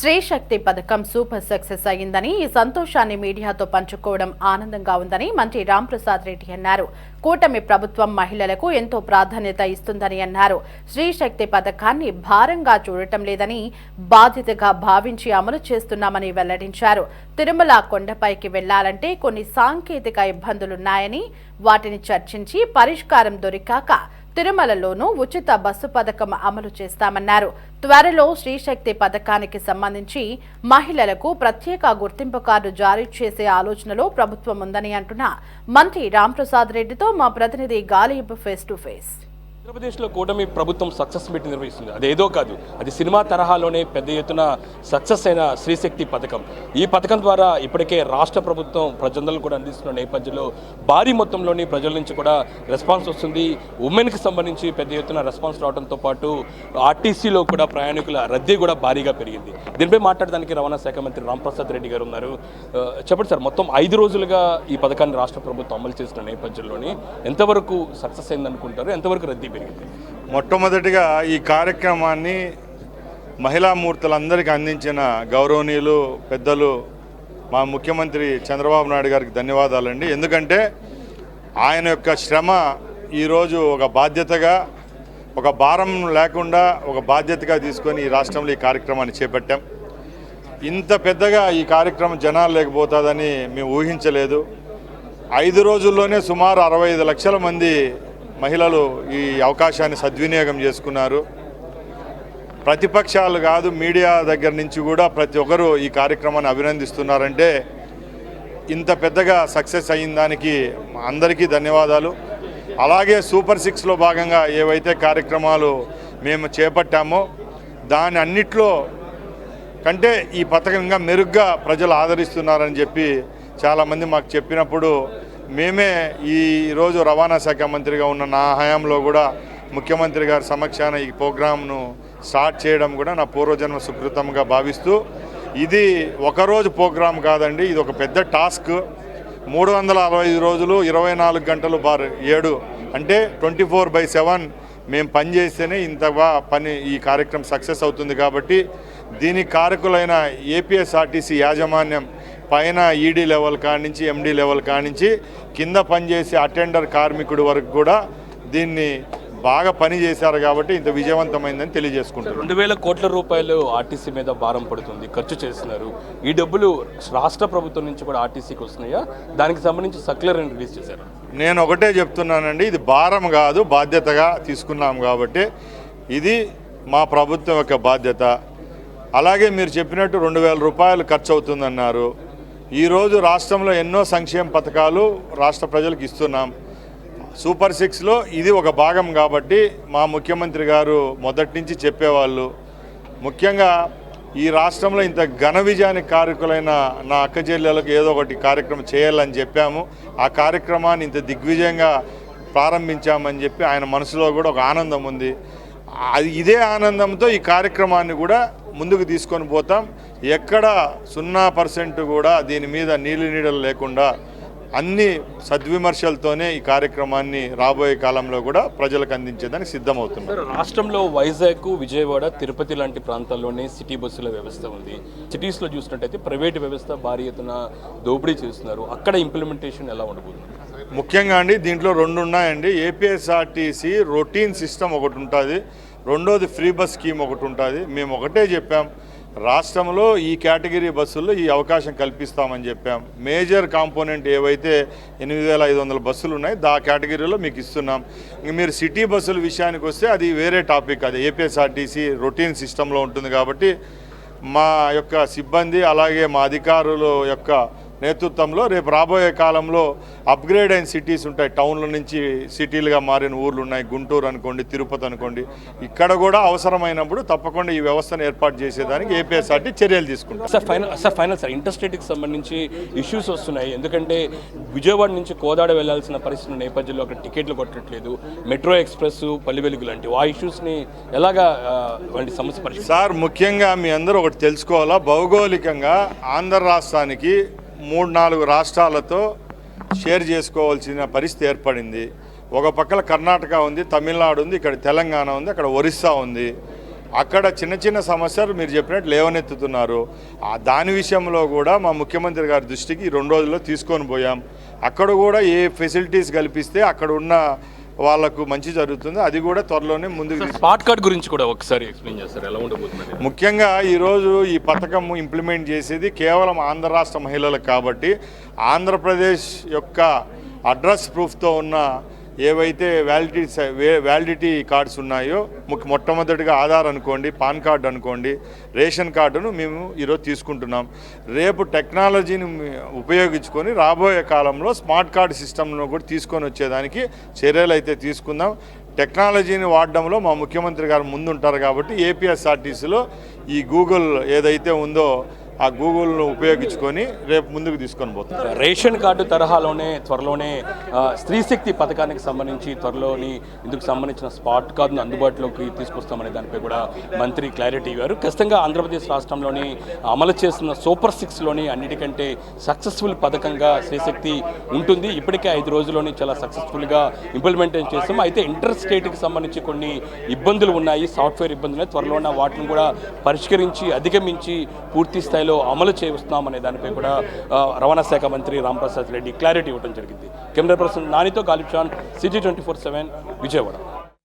స్త్రీ శక్తి పథకం super success అయిందని ఈ సంతోషాన్ని మీడియాతో పంచుకోవడం ఆనందంగా ఉందని మంత్రి రాంప్రసాద్ రెడ్డి అన్నారు. కూటమి ప్రభుత్వం మహిళలకు ఎంతో ప్రాధాన్యత ఇస్తుందని అన్నారు. స్త్రీ శక్తి పథకాన్ని భారంగా చూడటం లేదని బాధ్యతగా భావించి అమలు చేస్తున్నామని వెల్లడించారు. తిరుమల కొండపైకి వెళ్లాలంటే కొన్ని సాంకేతిక ఇబ్బందులున్నాయని వాటిని చర్చించి పరిష్కారం దొరికాక తిరుమలలోనూ ఉచిత బస్సు పథకం అమలు చేస్తామన్నారు. త్వరలో స్త్రీశక్తి పథకానికి సంబంధించి మహిళలకు ప్రత్యేక గుర్తింపు కార్డు జారీ చేసే ఆలోచనలో ప్రభుత్వం ఉందని అంటున్న మంత్రి రాంప్రసాద్ రెడ్డితో మా ప్రతినిధి గాలిబ్ ఫేస్ టు ఫేస్. ఆంధ్రప్రదేశ్లో కూటమి ప్రభుత్వం సక్సెస్ మీట్ నిర్వహిస్తుంది. అదేదో కాదు, అది సినిమా తరహాలోనే పెద్ద ఎత్తున సక్సెస్ అయిన స్త్రీశక్తి పథకం. ఈ పథకం ద్వారా ఇప్పటికే రాష్ట్ర ప్రభుత్వం ప్రజలను కూడా అందిస్తున్న నేపథ్యంలో భారీ మొత్తంలోని ప్రజల నుంచి కూడా రెస్పాన్స్ వస్తుంది. ఉమెన్కి సంబంధించి పెద్ద ఎత్తున రెస్పాన్స్ రావడంతో పాటు ఆర్టీసీలో కూడా ప్రయాణికుల రద్దీ కూడా భారీగా పెరిగింది. దీనిపై మాట్లాడడానికి రవాణా శాఖ మంత్రి రాంప్రసాద్ రెడ్డి గారు ఉన్నారు. చెప్పండి సార్, మొత్తం 5 రోజులుగా ఈ పథకాన్ని రాష్ట్ర ప్రభుత్వం అమలు చేసిన నేపథ్యంలోని ఎంతవరకు సక్సెస్ అయిందనుకుంటారు, ఎంతవరకు రద్దీ? మొట్టమొదటిగా ఈ కార్యక్రమాన్ని మహిళా మూర్తులందరికీ అందించిన గౌరవనీయులు పెద్దలు మా ముఖ్యమంత్రి చంద్రబాబు నాయుడు గారికి ధన్యవాదాలండి. ఎందుకంటే ఆయన యొక్క శ్రమ ఈరోజు ఒక బాధ్యతగా, ఒక భారం లేకుండా ఒక బాధ్యతగా తీసుకొని ఈ రాష్ట్రంలో ఈ కార్యక్రమాన్ని చేపట్టాం. ఇంత పెద్దగా ఈ కార్యక్రమం జనాలు లేకపోతుందని మేము ఊహించలేదు. 5 రోజుల్లోనే సుమారు 65 లక్షల మంది మహిళలు ఈ అవకాశాన్ని సద్వినియోగం చేసుకున్నారు. ప్రతిపక్షాలు కాదు, మీడియా దగ్గర నుంచి కూడా ప్రతి ఒక్కరూ ఈ కార్యక్రమాన్ని అభినందిస్తున్నారంటే ఇంత పెద్దగా సక్సెస్ అయిన దానికి అందరికీ ధన్యవాదాలు. అలాగే సూపర్ 6లో భాగంగా ఏవైతే కార్యక్రమాలు మేము చేపట్టామో దాని అన్నిట్లో కంటే ఈ పథకం ఇంకా మెరుగ్గా ప్రజలు ఆదరిస్తున్నారని చెప్పి చాలామంది మాకు చెప్పినప్పుడు మేమే ఈరోజు రవాణా శాఖ మంత్రిగా ఉన్న నా హయాంలో కూడా ముఖ్యమంత్రి గారి సమక్షాన ఈ ప్రోగ్రాంను స్టార్ట్ చేయడం కూడా నా పూర్వజన్మ సుకృతంగా భావిస్తూ, ఇది ఒకరోజు ప్రోగ్రాం కాదండి, ఇది ఒక పెద్ద టాస్క్. 365 రోజులు 24 గంటలు బార్ 7 అంటే 24/7 మేము పనిచేస్తేనే ఇంతగా ఈ కార్యక్రమం సక్సెస్ అవుతుంది. కాబట్టి దీనికి కారకులైన ఏపీఎస్ఆర్టీసీ యాజమాన్యం పైన ఈడీ లెవెల్ కానించి ఎండీ లెవెల్ కానించి కింద పనిచేసే అటెండర్ కార్మికుడి వరకు కూడా దీన్ని బాగా పని చేశారు కాబట్టి ఇంత విజయవంతమైందని తెలియజేసుకుంటారు. 2,000 కోట్ల రూపాయలు ఆర్టీసీ మీద భారం పడుతుంది, ఖర్చు చేస్తున్నారు. ఈ డబ్బులు రాష్ట్ర ప్రభుత్వం నుంచి కూడా ఆర్టీసీకి వస్తున్నాయా? దానికి సంబంధించి సర్క్యులర్ రిలీజ్ చేశారు. నేను ఒకటే చెప్తున్నానండి, ఇది భారం కాదు, బాధ్యతగా తీసుకున్నాం కాబట్టి ఇది మా ప్రభుత్వం యొక్క బాధ్యత. అలాగే మీరు చెప్పినట్టు 2,000 రూపాయలు ఖర్చు అవుతుందన్నారు. ఈరోజు రాష్ట్రంలో ఎన్నో సంక్షేమ పథకాలు రాష్ట్ర ప్రజలకు ఇస్తున్నాం. సూపర్ 6లో ఇది ఒక భాగం కాబట్టి మా ముఖ్యమంత్రి గారు మొదటి నుంచి చెప్పేవాళ్ళు, ముఖ్యంగా ఈ రాష్ట్రంలో ఇంత ఘన విజయానికి కారకులైన నా అక్క చెల్లెలకు ఏదో ఒకటి కార్యక్రమం చేయాలని చెప్పాము. ఆ కార్యక్రమాన్ని ఇంత దిగ్విజయంగా ప్రారంభించామని చెప్పి ఆయన మనసులో కూడా ఒక ఆనందం ఉంది. ఇదే ఆనందంతో ఈ కార్యక్రమాన్ని కూడా ముందుకు తీసుకొని పోతాం. ఎక్కడ 0% కూడా దీని మీద నీడలు లేకుండా అన్ని సద్విమర్శలతోనే ఈ కార్యక్రమాన్ని రాబోయే కాలంలో కూడా ప్రజలకు అందించేదానికి సిద్ధమవుతున్నారు. రాష్ట్రంలో వైజాగ్, విజయవాడ, తిరుపతి లాంటి ప్రాంతాల్లోనే సిటీ బస్సుల వ్యవస్థ ఉంది. సిటీస్లో చూసినట్టయితే ప్రైవేట్ వ్యవస్థ భారీ ఎత్తున దోపిడీ చేస్తున్నారు. అక్కడ ఇంప్లిమెంటేషన్ ఎలా ఉండబోతుంది? ముఖ్యంగా అండి దీంట్లో 2 ఉన్నాయండి. ఏపీఎస్ఆర్టీసీ రొటీన్ సిస్టమ్ ఒకటి ఉంటుంది, రెండోది ఫ్రీ బస్ స్కీమ్ ఒకటి ఉంటుంది. మేము ఒకటే చెప్పాం, రాష్ట్రంలో ఈ కేటగిరీ బస్సుల్లో ఈ అవకాశం కల్పిస్తామని చెప్పాం. మేజర్ కాంపోనెంట్ ఏవైతే 8,500 బస్సులు ఉన్నాయి ఆ కేటగిరీలో మీకు ఇస్తున్నాం. ఇంక మీరు సిటీ బస్సుల విషయానికి వస్తే అది వేరే టాపిక్, అది ఏపీఎస్ఆర్టీసీ రొటీన్ సిస్టంలో ఉంటుంది. కాబట్టి మా యొక్క సిబ్బంది అలాగే మా అధికారుల యొక్క నేతృత్వంలో రేపు రాబోయే కాలంలో అప్గ్రేడ్ అయిన సిటీస్ ఉంటాయి, టౌన్ల నుంచి సిటీలుగా మారిన ఊర్లు ఉన్నాయి, గుంటూరు అనుకోండి, తిరుపతి అనుకోండి, ఇక్కడ కూడా అవసరమైనప్పుడు తప్పకుండా ఈ వ్యవస్థను ఏర్పాటు చేసేదానికి ఏపీఎస్ఆర్టీ చర్యలు తీసుకుంటాం. ఫైనల్ సార్, ఇంటర్స్టేట్కి సంబంధించి ఇష్యూస్ వస్తున్నాయి. ఎందుకంటే విజయవాడ నుంచి కోదాడ వెళ్లాల్సిన పరిస్థితుల నేపథ్యంలో అక్కడ టికెట్లు కొట్టట్లేదు, మెట్రో ఎక్స్ప్రెస్, పల్లి వెలుగులు లాంటివి. ఆ ఇష్యూస్ని ఎలాగా వంటి సమస్య పరిస్థితి? సార్, ముఖ్యంగా మీ అందరూ ఒకటి తెలుసుకోవాలా, భౌగోళికంగా ఆంధ్ర రాష్ట్రానికి 3-4 రాష్ట్రాలతో షేర్ చేసుకోవాల్సిన పరిస్థితి ఏర్పడింది. ఒక పక్కన కర్ణాటక ఉంది, తమిళనాడు ఉంది, ఇక్కడ తెలంగాణ ఉంది, అక్కడ ఒరిస్సా ఉంది. అక్కడ చిన్న చిన్న సమస్యలు మీరు చెప్పినట్టు లేవనెత్తుతున్నారు. దాని విషయంలో కూడా మా ముఖ్యమంత్రి గారి దృష్టికి 2 రోజుల్లో తీసుకొని పోయాం. అక్కడ కూడా ఏ ఫెసిలిటీస్ కల్పిస్తే అక్కడ ఉన్న వాళ్ళకు మంచి జరుగుతుంది, అది కూడా త్వరలోనే ముందుకు. స్మార్ట్ కార్డ్ గురించి కూడా ఒకసారి ఎక్స్ప్లెయిన్ చేస్తారు, ఎలా ఉండబోతుంది? ముఖ్యంగా ఈరోజు ఈ పథకం ఇంప్లిమెంట్ చేసేది కేవలం ఆంధ్ర రాష్ట్ర మహిళలకు కాబట్టి ఆంధ్రప్రదేశ్ యొక్క అడ్రస్ ప్రూఫ్తో ఉన్న ఏవైతే వ్యాలిడిటీ కార్డ్స్ ఉన్నాయో మొట్టమొదటిగా ఆధార్ అనుకోండి, పాన్ కార్డు అనుకోండి, రేషన్ కార్డును మేము ఈరోజు తీసుకుంటున్నాం. రేపు టెక్నాలజీని ఉపయోగించుకొని రాబోయే కాలంలో స్మార్ట్ కార్డు సిస్టమ్ను కూడా తీసుకొని వచ్చేదానికి చర్యలు అయితే తీసుకుందాం. టెక్నాలజీని వాడడంలో మా ముఖ్యమంత్రి గారు ముందుంటారు కాబట్టి ఏపీఎస్ఆర్టీసీలో ఈ గూగుల్ ఏదైతే ఉందో ఆ గూగుల్ను ఉపయోగించుకొని రేపు ముందుకు తీసుకొని పోతాం. రేషన్ కార్డు తరహాలోనే త్వరలోనే స్త్రీశక్తి పథకానికి సంబంధించి త్వరలోని ఇందుకు సంబంధించిన స్మార్ట్ కార్డును అందుబాటులోకి తీసుకొస్తామనే దానిపై కూడా మంత్రి క్లారిటీ ఇవ్వారు. ఖచ్చితంగా ఆంధ్రప్రదేశ్ రాష్ట్రంలోని అమలు చేస్తున్న సూపర్ 6లోని అన్నిటికంటే సక్సెస్ఫుల్ పథకంగా స్త్రీశక్తి ఉంటుంది. ఇప్పటికే 5 రోజుల్లోని చాలా సక్సెస్ఫుల్గా ఇంప్లిమెంటేషన్ చేస్తాం. అయితే ఇంటర్ స్టేట్కి సంబంధించి కొన్ని ఇబ్బందులు ఉన్నాయి, సాఫ్ట్వేర్ ఇబ్బందులు, త్వరలో ఉన్న వాటిని కూడా పరిష్కరించి అధిగమించి పూర్తి స్థాయిలో అమలు చేస్తున్నామనే దానిపై కూడా రవాణా శాఖ మంత్రి రాంప్రసాద్ రెడ్డి క్లారిటీ ఇవ్వడం జరిగింది. కెమెరా పర్సన్ నానితో గాలిబ్ ఖాన్, CG 24/7 విజయవాడ.